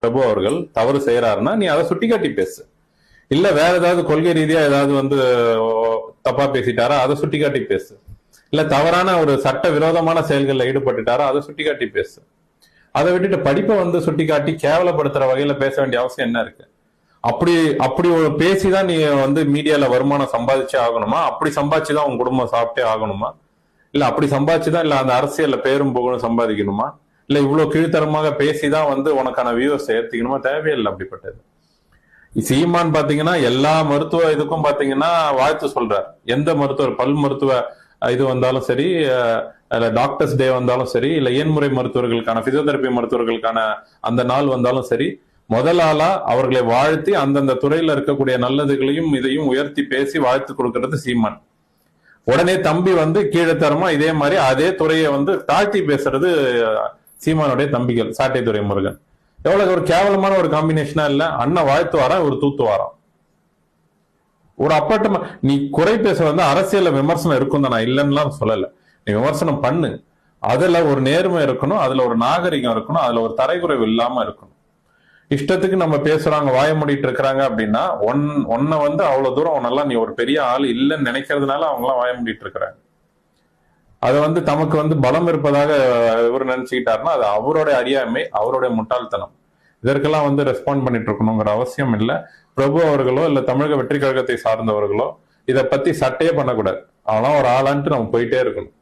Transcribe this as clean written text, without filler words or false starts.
பிரபு அவர்கள் தவறு செய்யறாருன்னா நீ அதை சுட்டிக்காட்டி பேசு. இல்ல வேற ஏதாவது கொள்கை ரீதியா ஏதாவது வந்து தப்பா பேசிட்டாரா அதை சுட்டிக்காட்டி பேசு. இல்ல தவறான ஒரு சட்ட விரோதமான செயல்களில் ஈடுபட்டுட்டாரா அதை சுட்டிக்காட்டி பேசு. அதை விட்டுட்டு படிப்பை வந்து சுட்டிக்காட்டி கேவலப்படுத்துற வகையில பேச வேண்டிய அவசியம் என்ன இருக்கு? அப்படி அப்படி ஒரு பேசிதான் நீ வந்து மீடியால வருமானம் சம்பாதிச்சே ஆகணுமா? அப்படி சம்பாதிச்சுதான் உங்க குடும்பம் சாப்பிட்டே ஆகணுமா? இல்ல அப்படி சம்பாதிச்சுதான் இல்ல அந்த அரசியல்ல பேரும் புகழும் சம்பாதிக்கணுமா? இல்ல இவ்வளவு கீழ்த்தரமாக பேசிதான் வந்து உனக்கான வியூவர்ஸ் ஏத்திக்கணுமா? தேவையில்லை அப்படிப்பட்டது. சீமான் பாத்தீங்கன்னா எல்லா மருத்துவ இதுக்கும் பாத்தீங்கன்னா வாழ்த்து சொல்றார். எந்த மருத்துவர் பல் மருத்துவ இது வந்தாலும் சரி, டாக்டர்ஸ் டே வந்தாலும் சரி, இல்ல இயன்முறை மருத்துவர்களுக்கான பிசியோதெரபி மருத்துவர்களுக்கான அந்த நாள் வந்தாலும் சரி, முதல் ஆளா அவர்களை வாழ்த்தி அந்தந்த துறையில இருக்கக்கூடிய நல்லதுகளையும் இதையும் உயர்த்தி பேசி வாழ்த்து கொடுக்கறது சீமான். உடனே தம்பி வந்து கீழத்தரமா இதே மாதிரி அதே துறையை வந்து தாழ்த்தி பேசுறது சீமானுடைய தம்பிகள். சாட்டை துறை முருகன் எவ்வளவு ஒரு கேவலமான ஒரு காம்பினேஷனா இல்ல? அண்ணன் வாழ்த்து வாரான், ஒரு தூத்து வாரான். ஒரு அப்பட்டமா நீ குறை பேச வந்து அரசியல்ல விமர்சனம் இருக்கும் தான், நான் இல்லைன்னு சொல்லல. நீ விமர்சனம் பண்ணு, அதுல ஒரு நேர்மை இருக்கணும், அதுல ஒரு நாகரிகம் இருக்கணும், அதுல ஒரு தரைக்குறைவு இல்லாம இருக்கணும். இஷ்டத்துக்கு நம்ம பேசுறாங்க, வாய மூடிட்டு இருக்கிறாங்க அப்படின்னா ஒன்ன வந்து அவ்வளவு தூரம் அவனெல்லாம் நீ ஒரு பெரிய ஆள் இல்லைன்னு நினைக்கிறதுனால அவங்க எல்லாம் வாய மூடிட்டு இருக்கிறாங்க. அதை வந்து தமக்கு வந்து பலம் இருப்பதாக இவர் நினைச்சுக்கிட்டாருன்னா அது அவருடைய அறியாமை, அவருடைய முட்டாள்தனம். இதற்கெல்லாம் வந்து ரெஸ்பாண்ட் பண்ணிட்டு இருக்கணுங்கிற அவசியம் இல்லை. பிரபு அவர்களோ இல்ல தமிழக வெற்றி கழகத்தை சார்ந்தவர்களோ இதை பத்தி சட்டையே பண்ணக்கூடாது. அவெல்லாம் ஒரு ஆளான்ட்டு நம்ம போயிட்டே இருக்கணும்.